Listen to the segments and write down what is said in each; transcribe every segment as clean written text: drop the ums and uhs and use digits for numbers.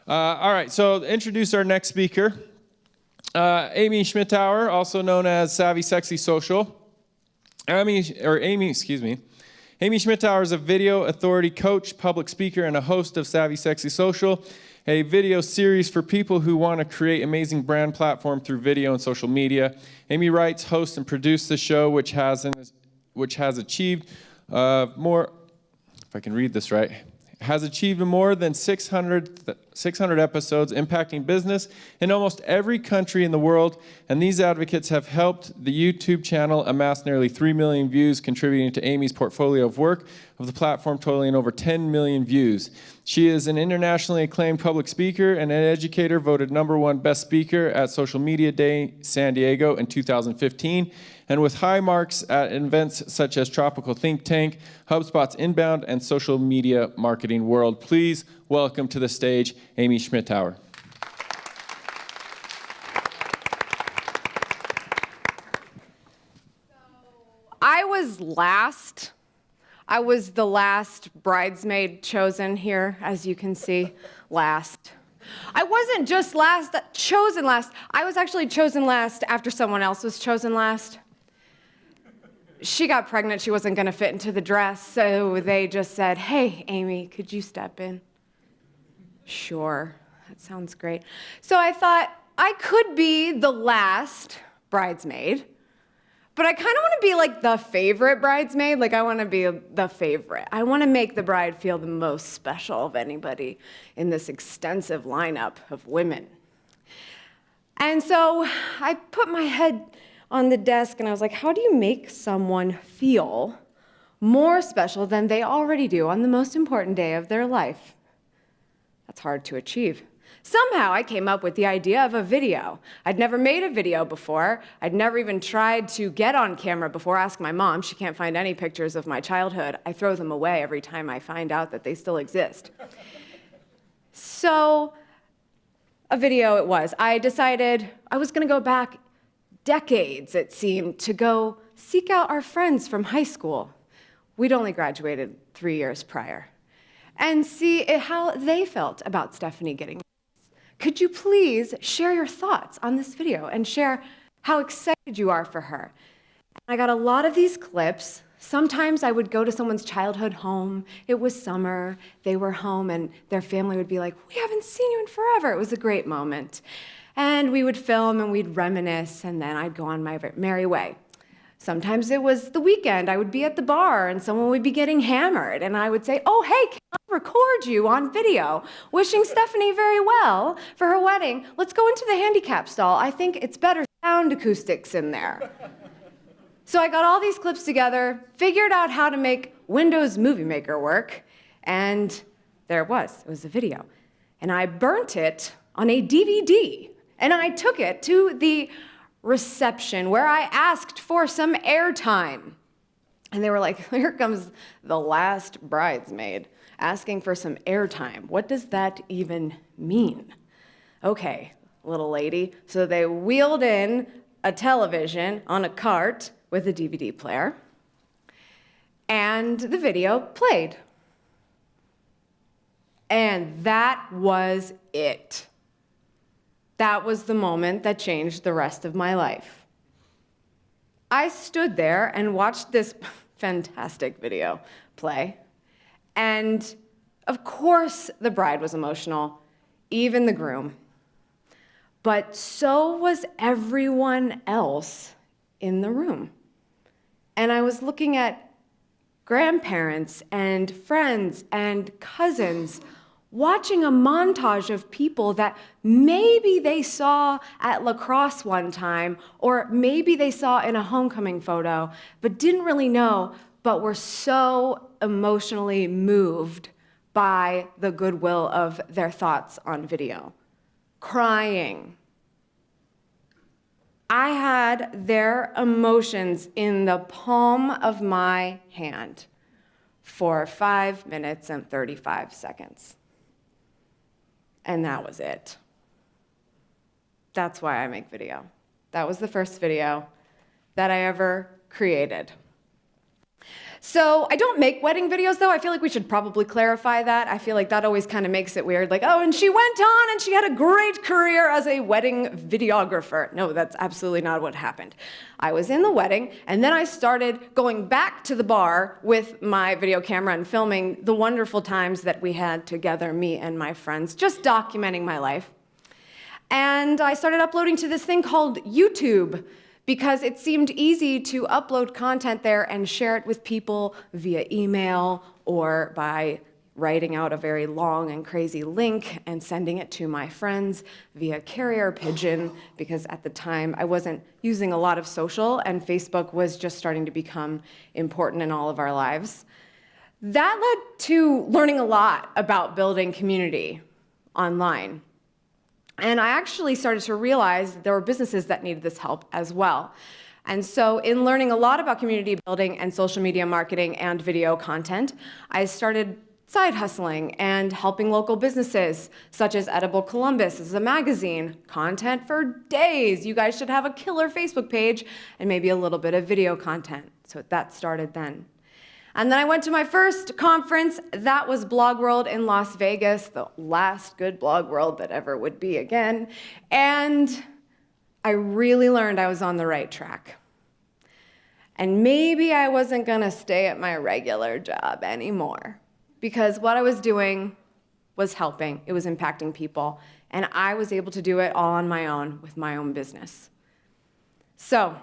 All right, so introduce our next speaker, Amy Schmittauer, also known as Savvy Sexy Social. Amy Schmittauer is a video authority coach, public speaker, and a host of Savvy Sexy Social, a video series for people who want to create amazing brand platform through video and social media. Amy writes, hosts, and produces the show, which has achieved more, if I can read this right, has achieved more than 600 episodes, impacting business in almost every country in the world. And these advocates have helped the YouTube channel amass nearly 3 million views, contributing to Amy's portfolio of work of the platform totaling over 10 million views. She is an internationally acclaimed public speaker and an educator, voted #1 best speaker at Social Media Day San Diego in 2015, and with high marks at events such as Tropical Think Tank, HubSpot's Inbound, and Social Media Marketing World. Please welcome to the stage, Amy Schmittauer. I was the last bridesmaid chosen here, as you can see, last. I wasn't just chosen last. I was actually chosen last after someone else was chosen last. She got pregnant, she wasn't gonna fit into the dress, so they just said, "Hey, Amy, could you step in?" Sure, that sounds great. So I thought, I could be the last bridesmaid, but I kind of want to be like the favorite bridesmaid. Like, I want to be the favorite. I want to make the bride feel the most special of anybody in this extensive lineup of women. And so I put my head on the desk and I was like, how do you make someone feel more special than they already do on the most important day of their life? That's hard to achieve. Somehow I came up with the idea of a video. I'd never made a video before. I'd never even tried to get on camera before. Ask my mom, she can't find any pictures of my childhood. I throw them away every time I find out that they still exist. So a video it was. I decided I was gonna go back decades, it seemed, to go seek out our friends from high school. We'd only graduated 3 years prior. And see how they felt about Stephanie getting married. Could you please share your thoughts on this video and share how excited you are for her? I got a lot of these clips. Sometimes I would go to someone's childhood home. It was summer, they were home, and their family would be like, "We haven't seen you in forever." It was a great moment. And we would film and we'd reminisce, and then I'd go on my merry way. Sometimes it was the weekend. I would be at the bar and someone would be getting hammered, and I would say, "Oh, hey, can I record you on video? Wishing Stephanie very well for her wedding. Let's go into the handicap stall. I think it's better sound acoustics in there." So I got all these clips together, figured out how to make Windows Movie Maker work, and there it was. It was a video. And I burnt it on a DVD, and I took it to the reception where I asked for some airtime. And they were like, "Here comes the last bridesmaid asking for some airtime. What does that even mean?" "Okay, little lady." So they wheeled in a television on a cart with a DVD player, and the video played. And that was it. That was the moment that changed the rest of my life. I stood there and watched this fantastic video play, and of course the bride was emotional, even the groom, but so was everyone else in the room. And I was looking at grandparents and friends and cousins, watching a montage of people that maybe they saw at lacrosse one time, or maybe they saw in a homecoming photo, but didn't really know, but were so emotionally moved by the goodwill of their thoughts on video. Crying. I had their emotions in the palm of my hand for 5 minutes and 35 seconds. And that was it. That's why I make video. That was the first video that I ever created. So I don't make wedding videos, though. I feel like we should probably clarify that. I feel like that always kind of makes it weird. Like, oh, and she went on and she had a great career as a wedding videographer. No, that's absolutely not what happened. I was in the wedding, and then I started going back to the bar with my video camera and filming the wonderful times that we had together, me and my friends, just documenting my life. And I started uploading to this thing called YouTube, because it seemed easy to upload content there and share it with people via email or by writing out a very long and crazy link and sending it to my friends via carrier pigeon, because at the time I wasn't using a lot of social and Facebook was just starting to become important in all of our lives. That led to learning a lot about building community online. And I actually started to realize there were businesses that needed this help as well. And so in learning a lot about community building and social media marketing and video content, I started side hustling and helping local businesses, such as Edible Columbus as a magazine, content for days. You guys should have a killer Facebook page and maybe a little bit of video content. So that started then. And then I went to my first conference. That was Blog World in Las Vegas, the last good Blog World that ever would be again. And I really learned I was on the right track. And maybe I wasn't gonna stay at my regular job anymore, because what I was doing was helping. It was impacting people. And I was able to do it all on my own with my own business. So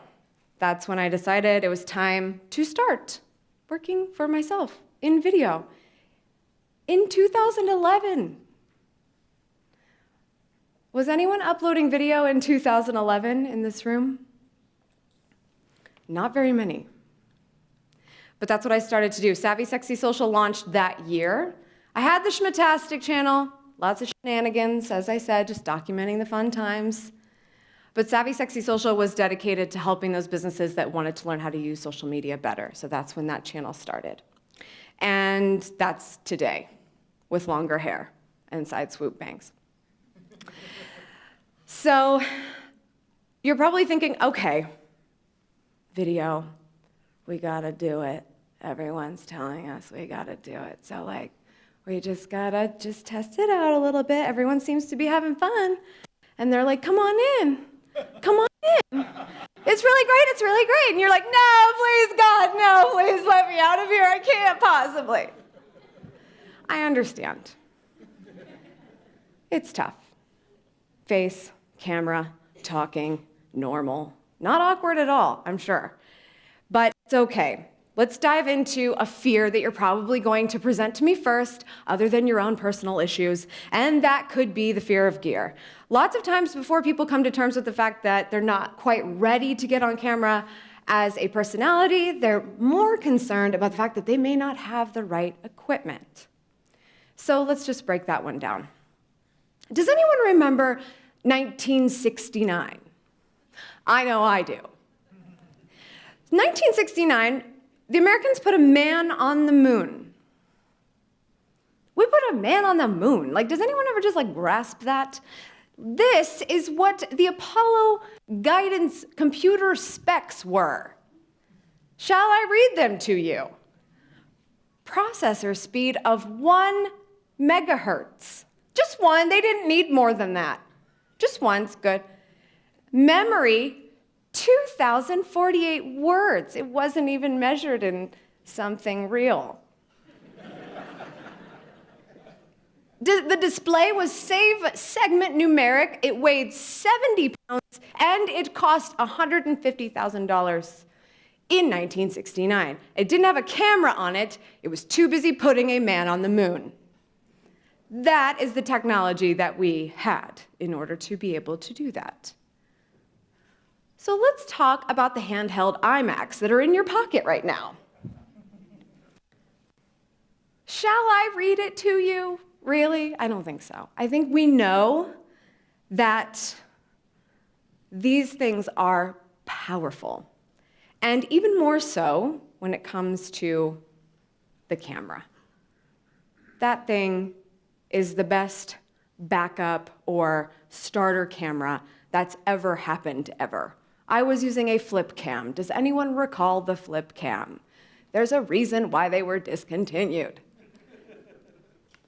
that's when I decided it was time to start working for myself in video in 2011. Was anyone uploading video in 2011 in this room? Not very many. But that's what I started to do. Savvy Sexy Social launched that year. I had the Schmittastic channel, lots of shenanigans, as I said, just documenting the fun times. But Savvy Sexy Social was dedicated to helping those businesses that wanted to learn how to use social media better. So that's when that channel started. And that's today, with longer hair and side swoop bangs. So you're probably thinking, okay, video, we gotta do it. Everyone's telling us we gotta do it. So like, we just gotta test it out a little bit. Everyone seems to be having fun. And they're like, come on in. Come on in. It's really great, it's really great. And you're like, no, please, God, no, please let me out of here. I can't possibly. I understand. It's tough. Face, camera, talking, normal. Not awkward at all, I'm sure. But it's okay. Let's dive into a fear that you're probably going to present to me first, other than your own personal issues, and that could be the fear of gear. Lots of times before people come to terms with the fact that they're not quite ready to get on camera as a personality, they're more concerned about the fact that they may not have the right equipment. So let's just break that one down. Does anyone remember 1969? I know I do. 1969, the Americans put a man on the moon. We put a man on the moon. Like, does anyone ever just like grasp that? This is what the Apollo guidance computer specs were. Shall I read them to you? Processor speed of 1 megahertz. Just one, they didn't need more than that. Just one's good. Memory, 2,048 words. It wasn't even measured in something real. The display was save segment numeric. It weighed 70 pounds, and it cost $150,000 in 1969. It didn't have a camera on it. It was too busy putting a man on the moon. That is the technology that we had in order to be able to do that. So let's talk about the handheld IMAX that are in your pocket right now. Shall I read it to you? Really? I don't think so. I think we know that these things are powerful, and even more so when it comes to the camera. That thing is the best backup or starter camera that's ever happened ever. I was using a flip cam. Does anyone recall the flip cam? There's a reason why they were discontinued.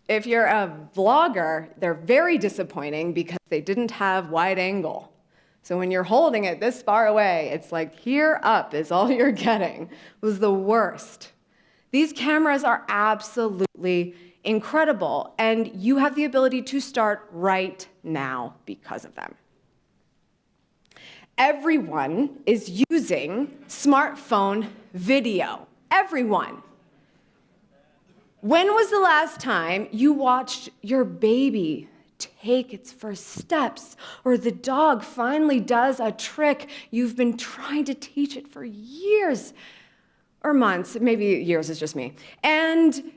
If you're a vlogger, they're very disappointing because they didn't have wide angle. So when you're holding it this far away, it's like here up is all you're getting. It was the worst. These cameras are absolutely incredible, and you have the ability to start right now because of them. Everyone is using smartphone video. Everyone. When was the last time you watched your baby take its first steps, or the dog finally does a trick you've been trying to teach it for years or months? Maybe years is just me. And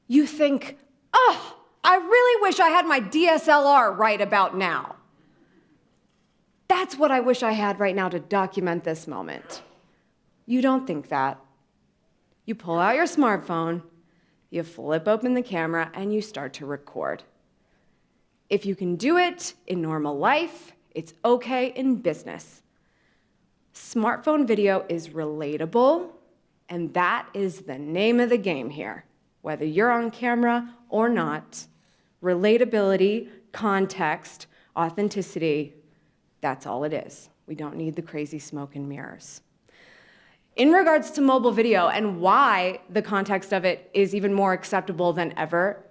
you think, oh, I really wish I had my DSLR right about now. That's what I wish I had right now to document this moment. You don't think that. You pull out your smartphone, you flip open the camera, and you start to record. If you can do it in normal life, it's okay in business. Smartphone video is relatable, and that is the name of the game here. Whether you're on camera or not, relatability, context, authenticity, that's all it is. We don't need the crazy smoke and mirrors. In regards to mobile video and why the context of it is even more acceptable than ever,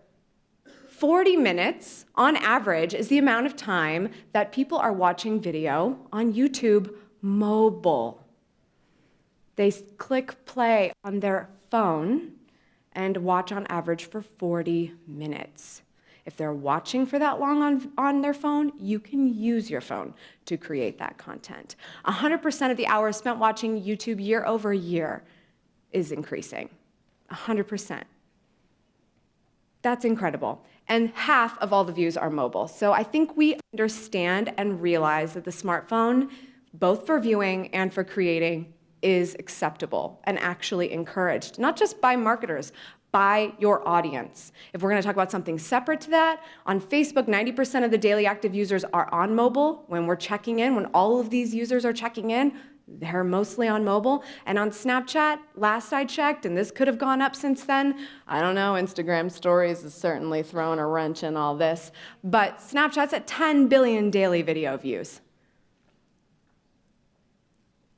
40 minutes on average is the amount of time that people are watching video on YouTube mobile. They click play on their phone and watch on average for 40 minutes. If they're watching for that long on their phone, you can use your phone to create that content. 100% of the hours spent watching YouTube year over year is increasing. 100%. That's incredible. And half of all the views are mobile. So I think we understand and realize that the smartphone, both for viewing and for creating, is acceptable and actually encouraged, not just by marketers, by your audience. If we're gonna talk about something separate to that, on Facebook, 90% of the daily active users are on mobile. When we're checking in, when all of these users are checking in, they're mostly on mobile. And on Snapchat, last I checked, and this could have gone up since then, I don't know, Instagram stories has certainly thrown a wrench in all this, but Snapchat's at 10 billion daily video views.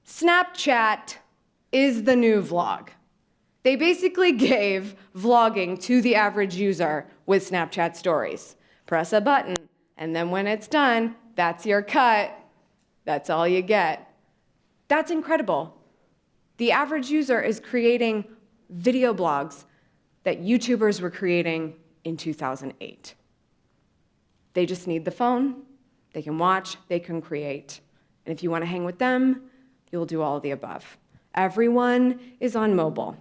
Snapchat is the new vlog. They basically gave vlogging to the average user with Snapchat stories. Press a button, and then when it's done, that's your cut. That's all you get. That's incredible. The average user is creating video blogs that YouTubers were creating in 2008. They just need the phone, they can watch, they can create. And if you want to hang with them, you'll do all of the above. Everyone is on mobile.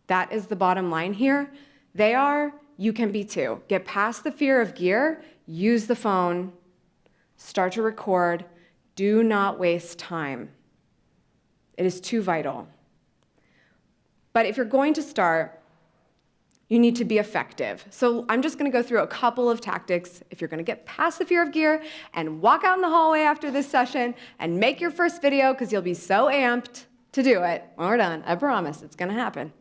That is the bottom line here. They are, you can be too. Get past the fear of gear, use the phone, start to record, do not waste time. It is too vital. But if you're going to start, you need to be effective. So I'm just gonna go through a couple of tactics if you're gonna get past the fear of gear and walk out in the hallway after this session and make your first video because you'll be so amped to do it when we're done. I promise, it's gonna happen.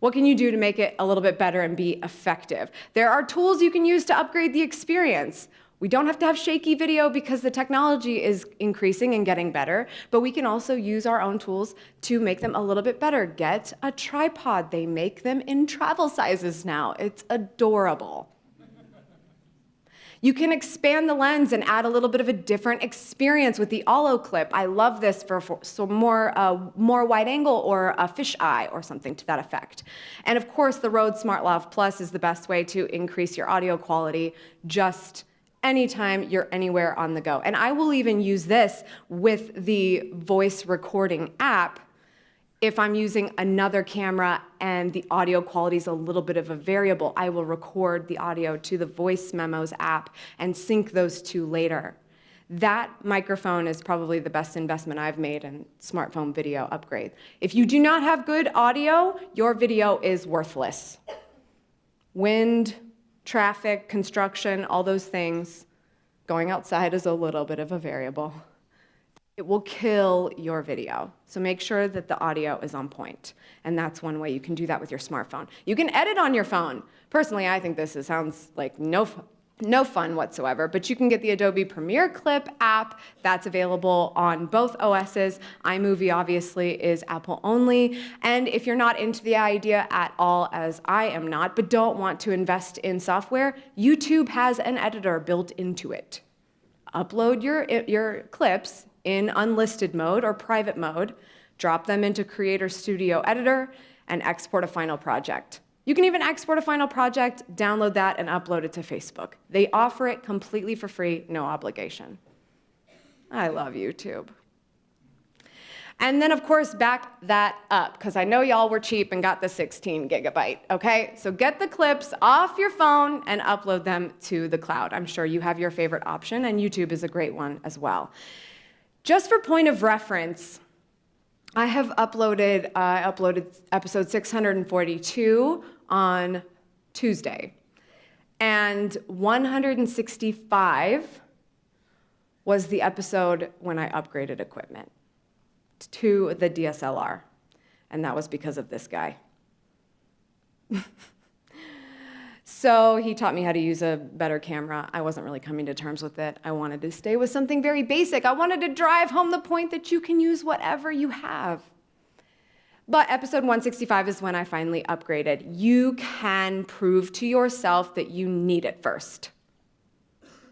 What can you do to make it a little bit better and be effective? There are tools you can use to upgrade the experience. We don't have to have shaky video because the technology is increasing and getting better, but we can also use our own tools to make them a little bit better. Get a tripod. They make them in travel sizes now. It's adorable. You can expand the lens and add a little bit of a different experience with the Allo clip. I love this for some more wide angle or a fisheye or something to that effect. And of course, the Rode SmartLav Plus is the best way to increase your audio quality just anytime you're anywhere on the go. And I will even use this with the voice recording app if I'm using another camera and the audio quality is a little bit of a variable. I will record the audio to the voice memos app and sync those two later. That microphone is probably the best investment I've made in smartphone video upgrade. If you do not have good audio, your video is worthless. Wind, traffic, construction, all those things. Going outside is a little bit of a variable. it will kill your video. So make sure that the audio is on point. And that's one way you can do that with your smartphone. You can edit on your phone. Personally, I think this sounds like no fun whatsoever, but you can get the Adobe Premiere Clip app that's available on both OSs. iMovie obviously is Apple only. And if you're not into the idea at all, as I am not, but don't want to invest in software, YouTube has an editor built into it. Upload your clips in unlisted mode or private mode, drop them into Creator Studio Editor, and export a final project. You can even export a final project, download that, and upload it to Facebook. They offer it completely for free, no obligation. I love YouTube. And then, of course, back that up, because I know y'all were cheap and got the 16 gigabyte, okay? So get the clips off your phone and upload them to the cloud. I'm sure you have your favorite option, and YouTube is a great one as well. Just for point of reference, I have uploaded episode 642 on Tuesday, and 165 was the episode when I upgraded equipment to the DSLR, and that was because of this guy. So he taught me how to use a better camera. I wasn't really coming to terms with it. I wanted to stay with something very basic. I wanted to drive home the point that you can use whatever you have. But episode 165 is when I finally upgraded. You can prove to yourself that you need it first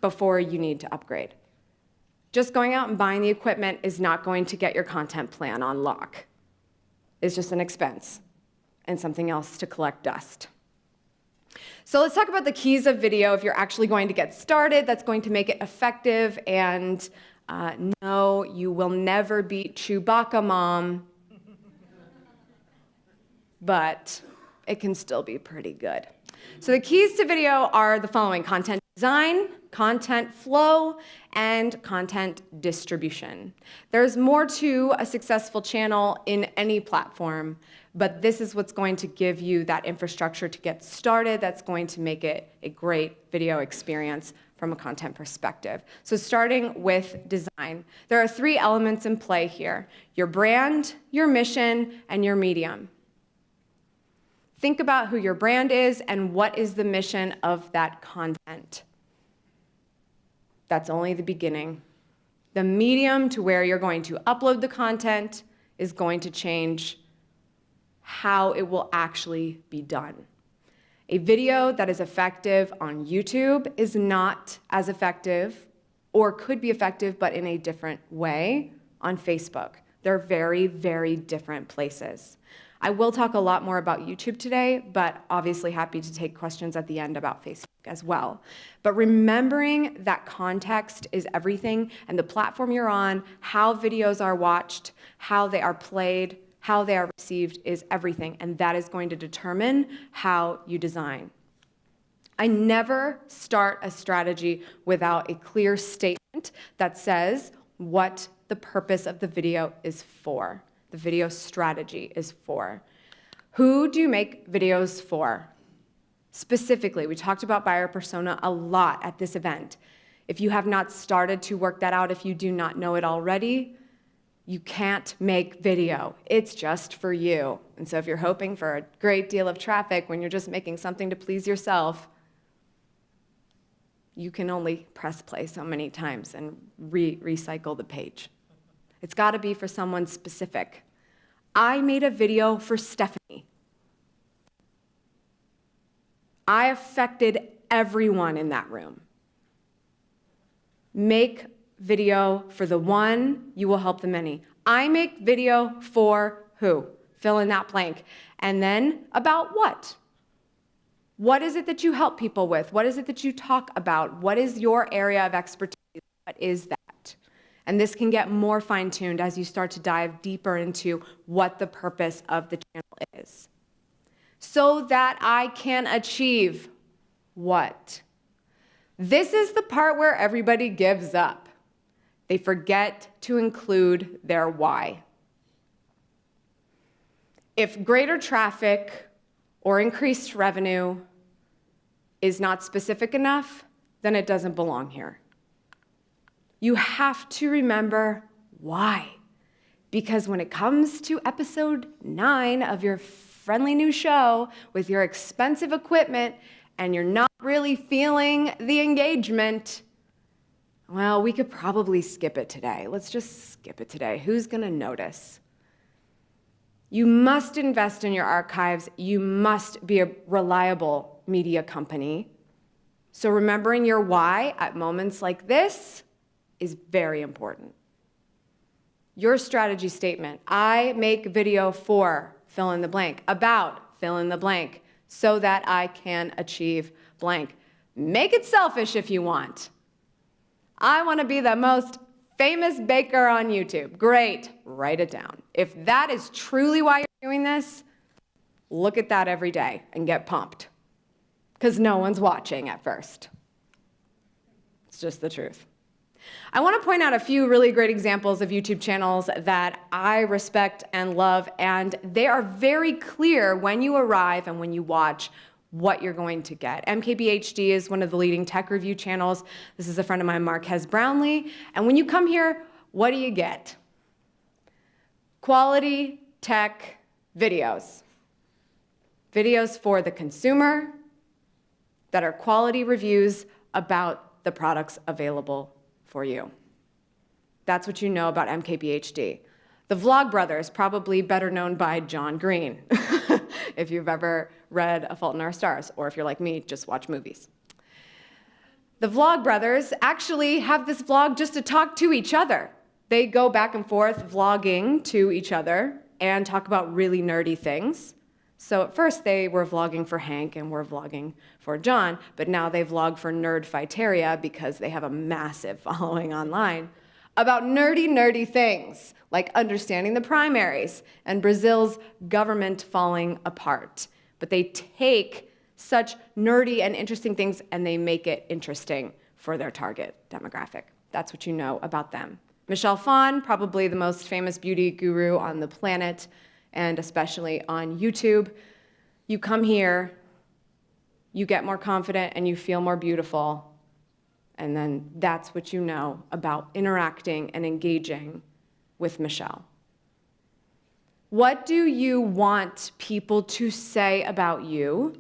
before you need to upgrade. Just going out and buying the equipment is not going to get your content plan on lock. It's just an expense and something else to collect dust. So let's talk about the keys of video if you're actually going to get started. That's going to make it effective. And no, you will never beat Chewbacca Mom, but it can still be pretty good. So the keys to video are the following: content design, content flow, and content distribution. There's more to a successful channel in any platform, but this is what's going to give you that infrastructure to get started that's going to make it a great video experience from a content perspective. So starting with design, there are 3 elements in play here: your brand, your mission, and your medium. Think about who your brand is and what is the mission of that content. That's only the beginning. The medium to where you're going to upload the content is going to change how it will actually be done. A video that is effective on YouTube is not as effective, or could be effective, but in a different way, on Facebook. They're very, very different places. I will talk a lot more about YouTube today, but obviously happy to take questions at the end about Facebook as well. But remembering that context is everything, and the platform you're on, how videos are watched, how they are played, how they are received is everything, and that is going to determine how you design. I never start a strategy without a clear statement that says what the purpose of the video is for. The video strategy is for. Who do you make videos for? Specifically, we talked about buyer persona a lot at this event. If you have not started to work that out, if you do not know it already, you can't make video. It's just for you. And so if you're hoping for a great deal of traffic when you're just making something to please yourself, you can only press play so many times and recycle the page. It's got to be for someone specific. I made a video for Stephanie. I affected everyone in that room. Make video for the one, you will help the many. I make video for who? Fill in that blank. And then about what? What is it that you help people with? What is it that you talk about? What is your area of expertise? What is that? And this can get more fine-tuned as you start to dive deeper into what the purpose of the channel is. So that I can achieve what? This is the part where everybody gives up. They forget to include their why. If greater traffic or increased revenue is not specific enough, then it doesn't belong here. You have to remember Why? Because when it comes to episode 9 of your friendly new show with your expensive equipment and you're not really feeling the engagement, well, we could probably skip it today. Let's just skip it today. Who's gonna notice? You must invest in your archives. You must be a reliable media company. So remembering your why at moments like this is very important. Your strategy statement: I make video for fill in the blank, about fill in the blank, so that I can achieve blank. Make it selfish if you want. I want to be the most famous baker on YouTube. Great, write it down. If that is truly why you're doing this, look at that every day and get pumped, because no one's watching at first. It's just the truth. I want to point out a few really great examples of YouTube channels that I respect and love, and they are very clear when you arrive and when you watch what you're going to get. MKBHD is one of the leading tech review channels. This is a friend of mine, Marquez Brownlee, and when you come here, what do you get? Quality tech videos. Videos for the consumer that are quality reviews about the products available for you. That's what you know about MKBHD. The Vlogbrothers, probably better known by John Green, if you've ever read A Fault in Our Stars, or if you're like me, just watch movies. The Vlogbrothers actually have this vlog just to talk to each other. They go back and forth vlogging to each other and talk about really nerdy things. So at first they were vlogging for Hank and were vlogging for John, but now they vlog for Nerdfighteria because they have a massive following online about nerdy things, like understanding the primaries and Brazil's government falling apart. But they take such nerdy and interesting things and they make it interesting for their target demographic. That's what you know about them. Michelle Phan, probably the most famous beauty guru on the planet, and especially on YouTube. You come here, you get more confident and you feel more beautiful, and then that's what you know about interacting and engaging with Michelle. What do you want people to say about you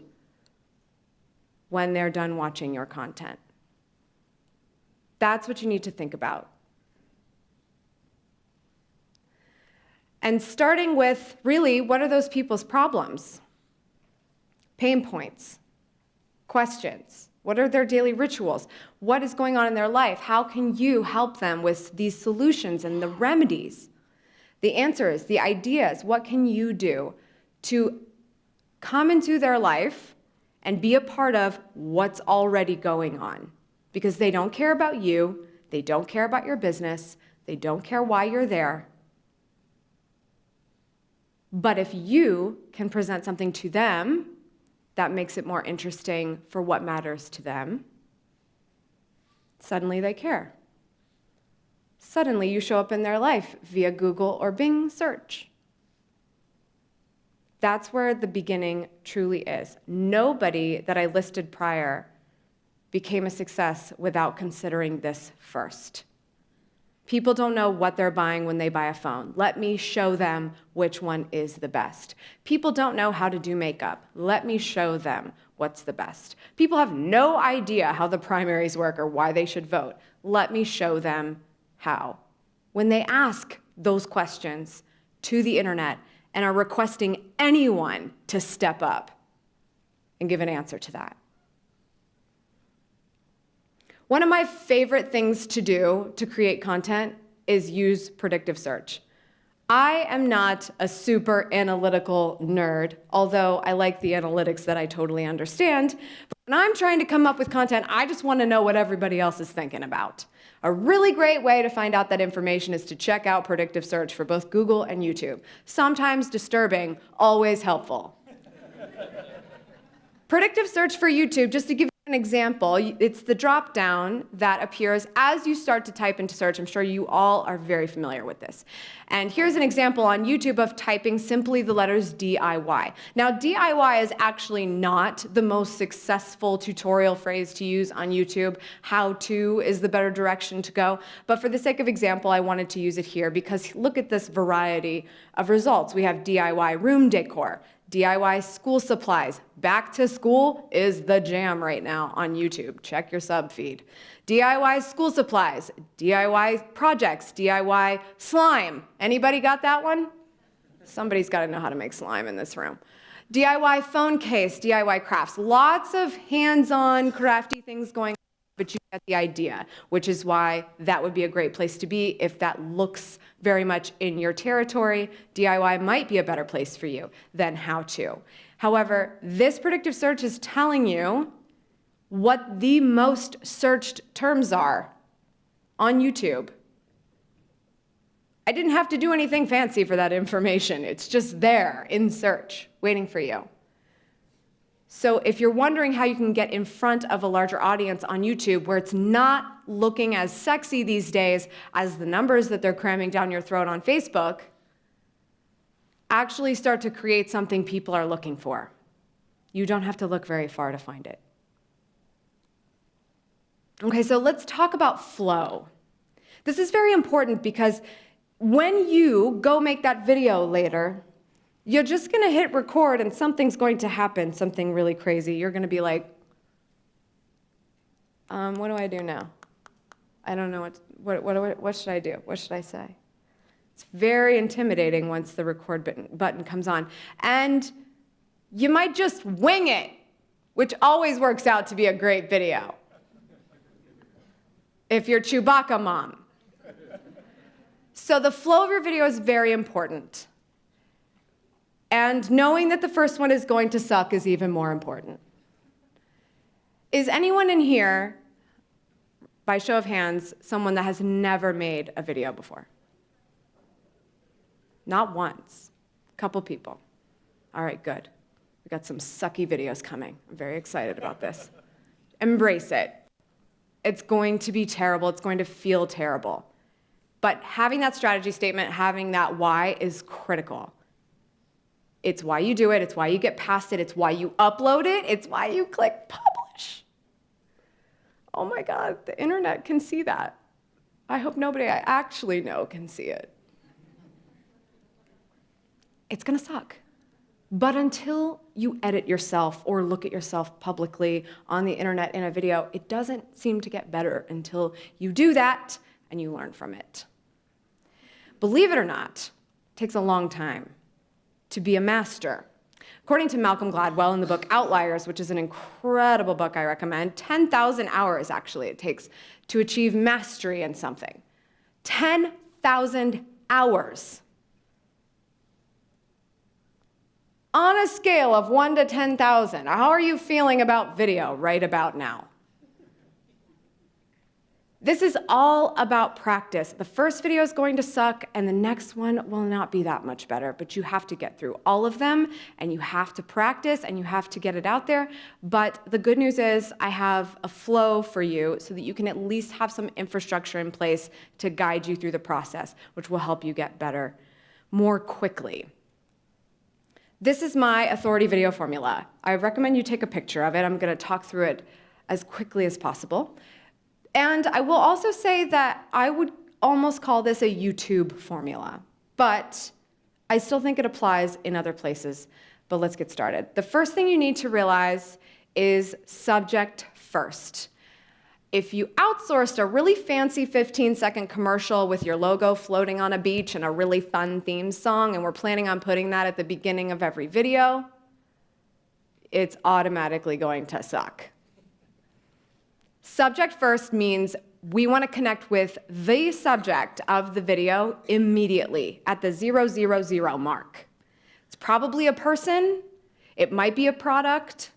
when they're done watching your content? That's what you need to think about. And starting with, really, what are those people's problems? Pain points, questions. What are their daily rituals? What is going on in their life? How can you help them with these solutions and the remedies? The answers, the ideas. What can you do to come into their life and be a part of what's already going on? Because they don't care about you. They don't care about your business. They don't care why you're there. But if you can present something to them that makes it more interesting for what matters to them, suddenly they care. Suddenly you show up in their life via Google or Bing search. That's where the beginning truly is. Nobody that I listed prior became a success without considering this first. People don't know what they're buying when they buy a phone. Let me show them which one is the best. People don't know how to do makeup. Let me show them what's the best. People have no idea how the primaries work or why they should vote. Let me show them how. When they ask those questions to the internet and are requesting anyone to step up and give an answer to that. One of my favorite things to do to create content is use predictive search. I am not a super analytical nerd, although I like the analytics that I totally understand. But when I'm trying to come up with content, I just want to know what everybody else is thinking about. A really great way to find out that information is to check out predictive search for both Google and YouTube. Sometimes disturbing, always helpful. Predictive search for YouTube, just to give you An example, it's the drop down that appears as you start to type into search. I'm sure you all are very familiar with this. And here's an example on YouTube of typing simply the letters DIY. Now, DIY is actually not the most successful tutorial phrase to use on YouTube. How to is the better direction to go. But for the sake of example, I wanted to use it here because look at this variety of results. We have DIY room decor, DIY school supplies. Back to school is the jam right now on YouTube. Check your sub feed. DIY school supplies, DIY projects, DIY slime. Anybody got that one? Somebody's got to know how to make slime in this room. DIY phone case, DIY crafts. Lots of hands-on crafty things going on, but you get the idea, which is why that would be a great place to be. If that looks very much in your territory, DIY might be a better place for you than how to. However, this predictive search is telling you what the most searched terms are on YouTube. I didn't have to do anything fancy for that information. It's just there in search, waiting for you. So if you're wondering how you can get in front of a larger audience on YouTube where it's not looking as sexy these days as the numbers that they're cramming down your throat on Facebook, actually start to create something people are looking for. You don't have to look very far to find it. Okay, so let's talk about flow. This is very important because when you go make that video later, you're just going to hit record and something's going to happen, something really crazy. You're going to be like, what do I do now? I don't know what should I do? What should I say? It's very intimidating once the record button comes on. And you might just wing it, which always works out to be a great video. If you're Chewbacca mom. So the flow of your video is very important. And knowing that the first one is going to suck is even more important. Is anyone in here, by show of hands, someone that has never made a video before? Not once. A couple people. All right, good. We got some sucky videos coming. I'm very excited about this. Embrace it. It's going to be terrible. It's going to feel terrible. But having that strategy statement, having that why is critical. It's why you do it. It's why you get past it. It's why you upload it. It's why you click publish. Oh my God, the internet can see that. I hope nobody I actually know can see it. It's gonna suck. But until you edit yourself or look at yourself publicly on the internet in a video, it doesn't seem to get better until you do that and you learn from it. Believe it or not, it takes a long time to be a master. According to Malcolm Gladwell in the book Outliers, which is an incredible book I recommend, 10,000 hours actually it takes to achieve mastery in something. 10,000 hours. On a scale of 1 to 10,000, how are you feeling about video right about now? This is all about practice. The first video is going to suck, and the next one will not be that much better, but you have to get through all of them, and you have to practice, and you have to get it out there. But the good news is I have a flow for you so that you can at least have some infrastructure in place to guide you through the process, which will help you get better more quickly. This is my authority video formula. I recommend you take a picture of it. I'm going to talk through it as quickly as possible. And I will also say that I would almost call this a YouTube formula, but I still think it applies in other places. But let's get started. The first thing you need to realize is subject first. If you outsourced a really fancy 15-second commercial with your logo floating on a beach and a really fun theme song, and we're planning on putting that at the beginning of every video, it's automatically going to suck. Subject first means we want to connect with the subject of the video immediately at the 000 mark. It's probably a person, it might be a product,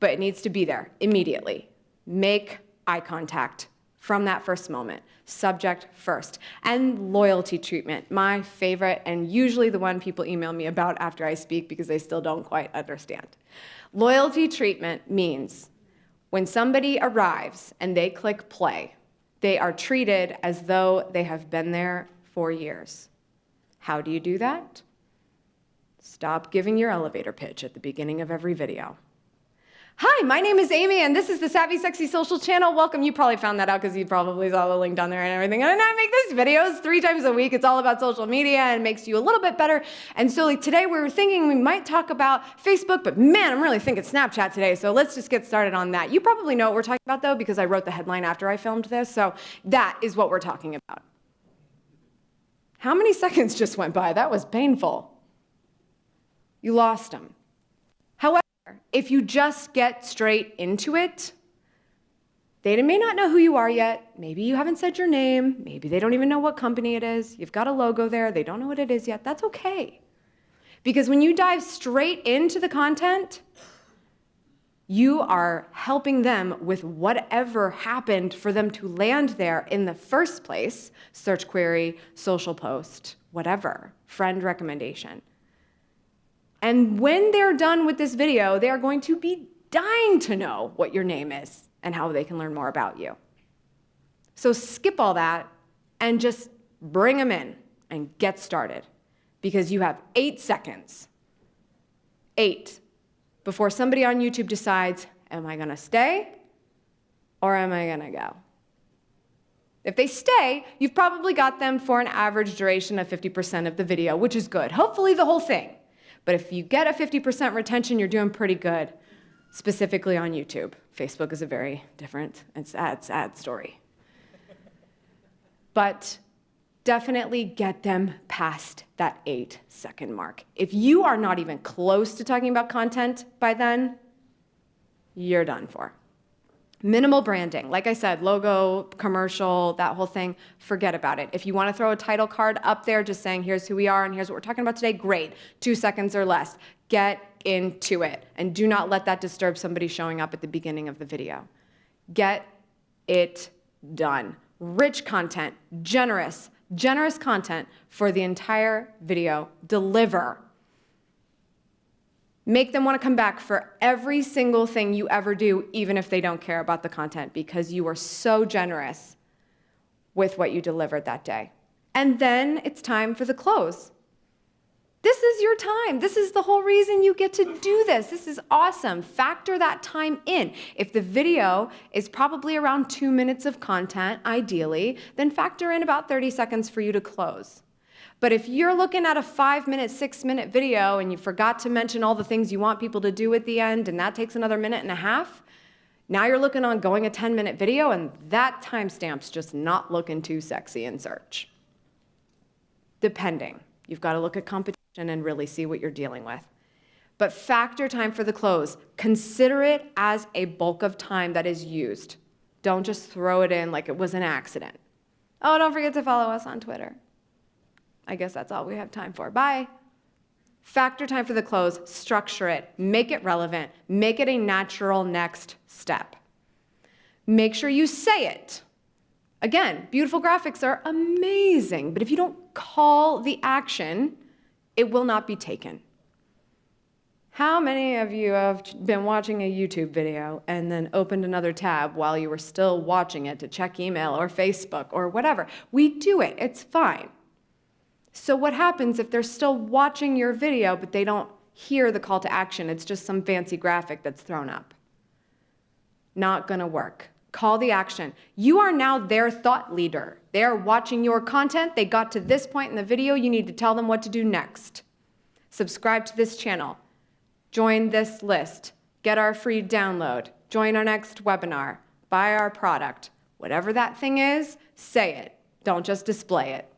but it needs to be there immediately. Make eye contact from that first moment. Subject first. And loyalty treatment, my favorite, and usually the one people email me about after I speak because they still don't quite understand. Loyalty treatment means When somebody arrives and they click play, they are treated as though they have been there for years. How do you do that? Stop giving your elevator pitch at the beginning of every video. Hi, my name is Amy, and this is the Savvy Sexy Social channel. Welcome. You probably found that out because you probably saw the link down there and everything. And I make these videos 3 times a week. It's all about social media and makes you a little bit better. And so today we were thinking we might talk about Facebook, but man, I'm really thinking Snapchat today. So let's just get started on that. You probably know what we're talking about, though, because I wrote the headline after I filmed this. So that is what we're talking about. How many seconds just went by? That was painful. You lost them. However, if you just get straight into it, they may not know who you are yet. Maybe you haven't said your name. Maybe they don't even know what company it is. You've got a logo there. They don't know what it is yet. That's okay. Because when you dive straight into the content, you are helping them with whatever happened for them to land there in the first place, search query, social post, whatever, friend recommendation. And when they're done with this video, they are going to be dying to know what your name is and how they can learn more about you. So skip all that and just bring them in and get started, because you have 8 seconds, 8, before somebody on YouTube decides, am I gonna stay or am I gonna go? If they stay, you've probably got them for an average duration of 50% of the video, which is good. Hopefully the whole thing. But if you get a 50% retention, you're doing pretty good, specifically on YouTube. Facebook is a very different and sad story. But definitely get them past that 8-second mark. If you are not even close to talking about content by then, you're done for. Minimal branding, like I said, logo, commercial, that whole thing, forget about it. If you want to throw a title card up there just saying, here's who we are and here's what we're talking about today, great. 2 seconds or less. Get into it. And do not let that disturb somebody showing up at the beginning of the video. Get it done. Rich content, generous content for the entire video. Deliver. Make them want to come back for every single thing you ever do, even if they don't care about the content, because you were so generous with what you delivered that day. And then it's time for the close. This is your time. This is the whole reason you get to do this. This is awesome. Factor that time in. If the video is probably around 2 minutes of content, ideally, then factor in about 30 seconds for you to close. But if you're looking at a 5-minute, 6-minute video and you forgot to mention all the things you want people to do at the end, and that takes another 1.5 minutes, now you're looking on going a 10-minute video, and that timestamp's just not looking too sexy in search. Depending. You've got to look at competition and really see what you're dealing with. But factor time for the close. Consider it as a bulk of time that is used. Don't just throw it in like it was an accident. Oh, don't forget to follow us on Twitter. I guess that's all we have time for. Bye. Factor time for the close. Structure it. Make it relevant. Make it a natural next step. Make sure you say it. Again, beautiful graphics are amazing, but if you don't call the action, it will not be taken. How many of you have been watching a YouTube video and then opened another tab while you were still watching it to check email or Facebook or whatever? We do it. It's fine. So what happens if they're still watching your video, but they don't hear the call to action? It's just some fancy graphic that's thrown up. Not gonna work. Call the action. You are now their thought leader. They are watching your content. They got to this point in the video. You need to tell them what to do next. Subscribe to this channel. Join this list. Get our free download. Join our next webinar. Buy our product. Whatever that thing is, say it. Don't just display it.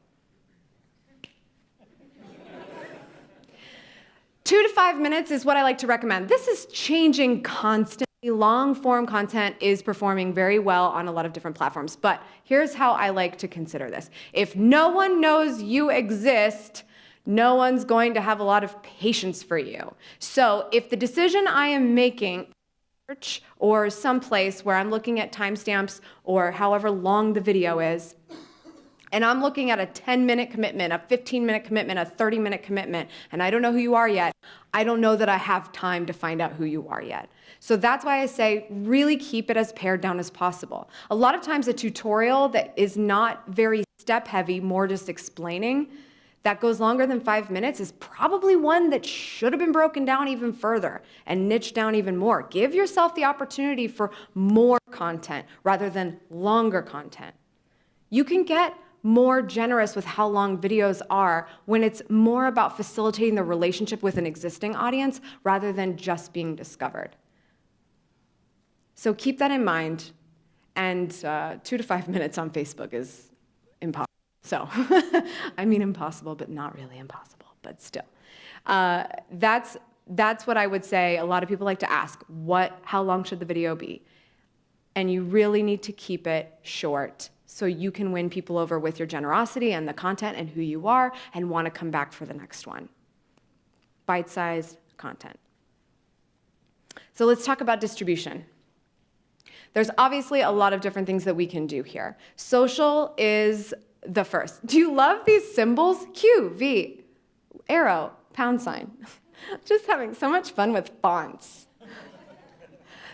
2 to 5 minutes is what I like to recommend. This is changing constantly. Long-form content is performing very well on a lot of different platforms, but here's how I like to consider this. If no one knows you exist, no one's going to have a lot of patience for you. So if the decision I am making or someplace where I'm looking at timestamps or however long the video is, and I'm looking at a 10-minute commitment, a 15-minute commitment, a 30-minute commitment, and I don't know who you are yet, I don't know that I have time to find out who you are yet. So that's why I say really keep it as pared down as possible. A lot of times a tutorial that is not very step-heavy, more just explaining, that goes longer than 5 minutes is probably one that should have been broken down even further and niched down even more. Give yourself the opportunity for more content rather than longer content. You can get more generous with how long videos are when it's more about facilitating the relationship with an existing audience rather than just being discovered. So keep that in mind, and 2 to 5 minutes on Facebook is impossible. So, I mean impossible, but not really impossible, but still. That's what I would say. A lot of people like to ask, how long should the video be? And you really need to keep it short so you can win people over with your generosity and the content and who you are and want to come back for the next one. Bite-sized content. So let's talk about distribution. There's obviously a lot of different things that we can do here. Social is the first. Do you love these symbols? Q, V, arrow, pound sign. Just having so much fun with fonts.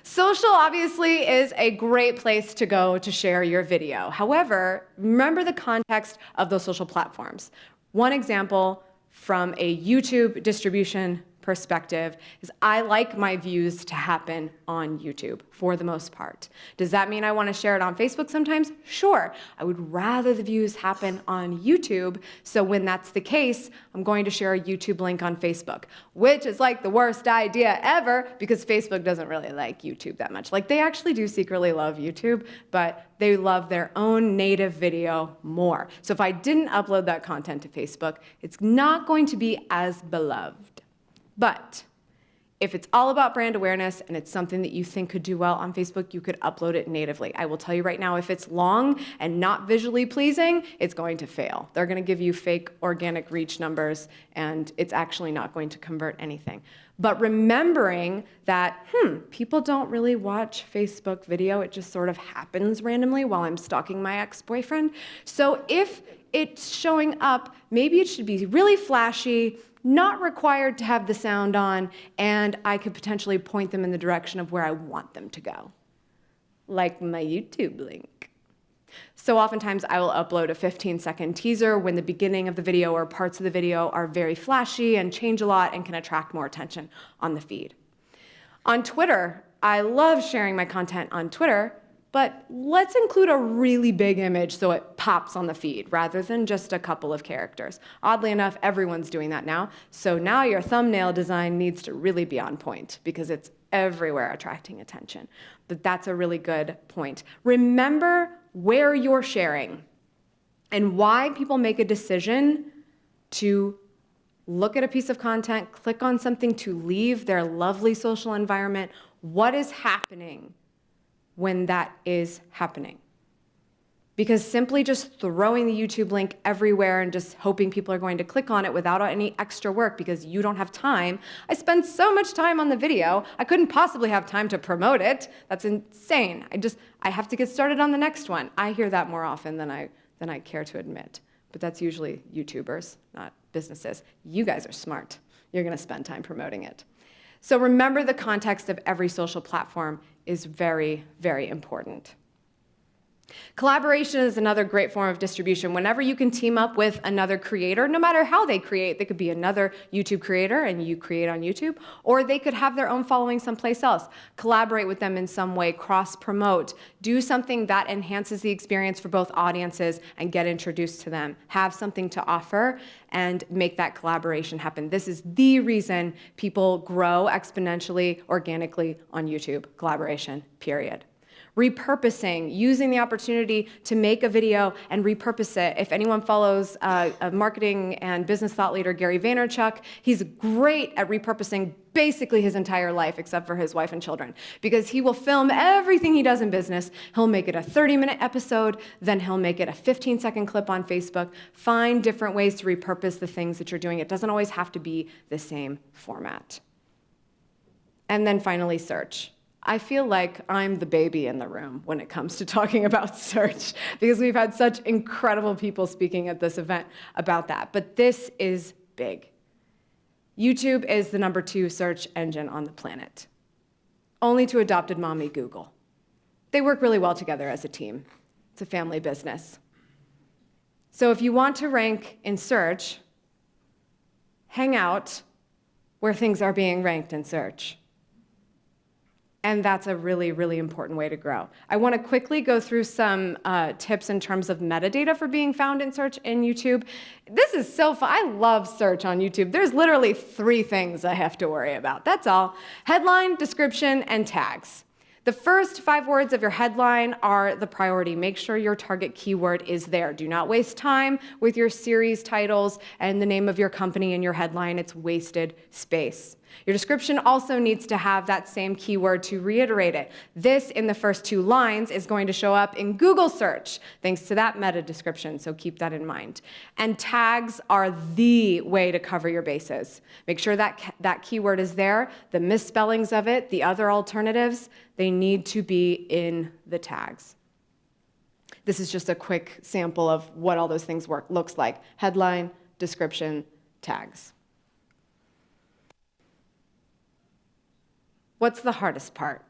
Social obviously is a great place to go to share your video. However, remember the context of those social platforms. One example from a YouTube distribution perspective is I like my views to happen on YouTube for the most part. Does that mean I want to share it on Facebook sometimes? Sure. I would rather the views happen on YouTube, so when that's the case, I'm going to share a YouTube link on Facebook, which is like the worst idea ever because Facebook doesn't really like YouTube that much. Like they actually do secretly love YouTube, but they love their own native video more. So if I didn't upload that content to Facebook, it's not going to be as beloved. But if it's all about brand awareness and it's something that you think could do well on Facebook, you could upload it natively. I will tell you right now, if it's long and not visually pleasing, it's going to fail. They're going to give you fake organic reach numbers, and it's actually not going to convert anything. But remembering that, people don't really watch Facebook video. It just sort of happens randomly while I'm stalking my ex-boyfriend. So if it's showing up, maybe it should be really flashy, not required to have the sound on, and I could potentially point them in the direction of where I want them to go, like my YouTube link. So oftentimes I will upload a 15-second teaser when the beginning of the video or parts of the video are very flashy and change a lot and can attract more attention on the feed. On Twitter, I love sharing my content on Twitter, but let's include a really big image so it pops on the feed rather than just a couple of characters. Oddly enough, everyone's doing that now, so now your thumbnail design needs to really be on point because it's everywhere attracting attention. But that's a really good point. Remember where you're sharing and why people make a decision to look at a piece of content, click on something to leave their lovely social environment. What is happening when that is happening? Because simply just throwing the YouTube link everywhere and just hoping people are going to click on it without any extra work because you don't have time. I spend so much time on the video, I couldn't possibly have time to promote it. That's insane. I have to get started on the next one. I hear that more often than I care to admit. But that's usually YouTubers, not businesses. You guys are smart. You're gonna spend time promoting it. So remember the context of every social platform is very, very important. Collaboration is another great form of distribution. Whenever you can team up with another creator, no matter how they create, they could be another YouTube creator and you create on YouTube, or they could have their own following someplace else. Collaborate with them in some way, cross-promote, do something that enhances the experience for both audiences and get introduced to them. Have something to offer and make that collaboration happen. This is the reason people grow exponentially, organically on YouTube. Collaboration, period. Repurposing, using the opportunity to make a video and repurpose it. If anyone follows a marketing and business thought leader, Gary Vaynerchuk, he's great at repurposing basically his entire life except for his wife and children, because he will film everything he does in business. He'll make it a 30-minute episode, then he'll make it a 15-second clip on Facebook. Find different ways to repurpose the things that you're doing. It doesn't always have to be the same format. And then finally, search. I feel like I'm the baby in the room when it comes to talking about search, because we've had such incredible people speaking at this event about that. But this is big. YouTube is the #2 search engine on the planet, only to adopted mommy Google. They work really well together as a team. It's a family business. So if you want to rank in search, hang out where things are being ranked in search. And that's a really, really important way to grow. I want to quickly go through some tips in terms of metadata for being found in search in YouTube. This is so fun. I love search on YouTube. There's literally 3 things I have to worry about. That's all. Headline, description, and tags. The first 5 words of your headline are the priority. Make sure your target keyword is there. Do not waste time with your series titles and the name of your company in your headline. It's wasted space. Your description also needs to have that same keyword to reiterate it. This, in the first 2 lines, is going to show up in Google search, thanks to that meta description, so keep that in mind. And tags are the way to cover your bases. Make sure that keyword is there. The misspellings of it, the other alternatives, they need to be in the tags. This is just a quick sample of what all those things looks like. Headline, description, tags. What's the hardest part?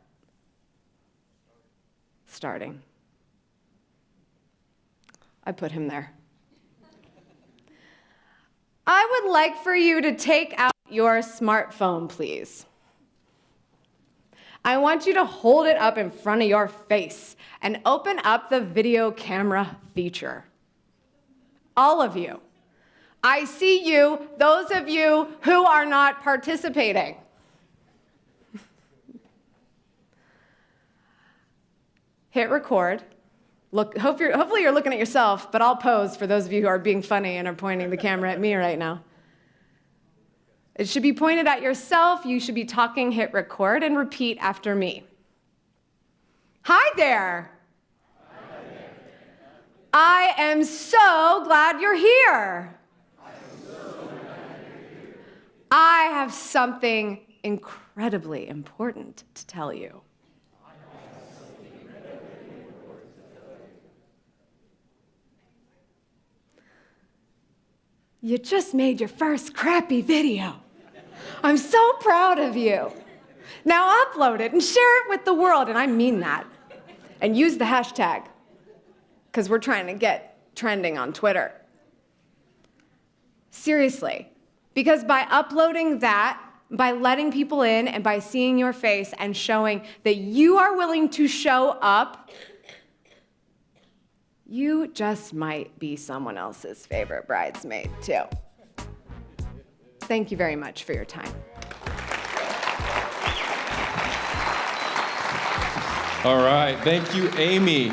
Starting. I put him there. I would like for you to take out your smartphone, please. I want you to hold it up in front of your face and open up the video camera feature. All of you. I see you, those of you who are not participating. Hit record. Look, hopefully you're looking at yourself, but I'll pose for those of you who are being funny and are pointing the camera at me right now. It should be pointed at yourself. You should be talking, hit record, and repeat after me. Hi there. Hi there. I am so glad you're here. I have something incredibly important to tell you. You just made your first crappy video. I'm so proud of you. Now upload it and share it with the world, and I mean that. And use the hashtag, because we're trying to get trending on Twitter. Seriously, because by uploading that, by letting people in and by seeing your face and showing that you are willing to show up, you just might be someone else's favorite bridesmaid, too. Thank you very much for your time. All right, thank you, Amy.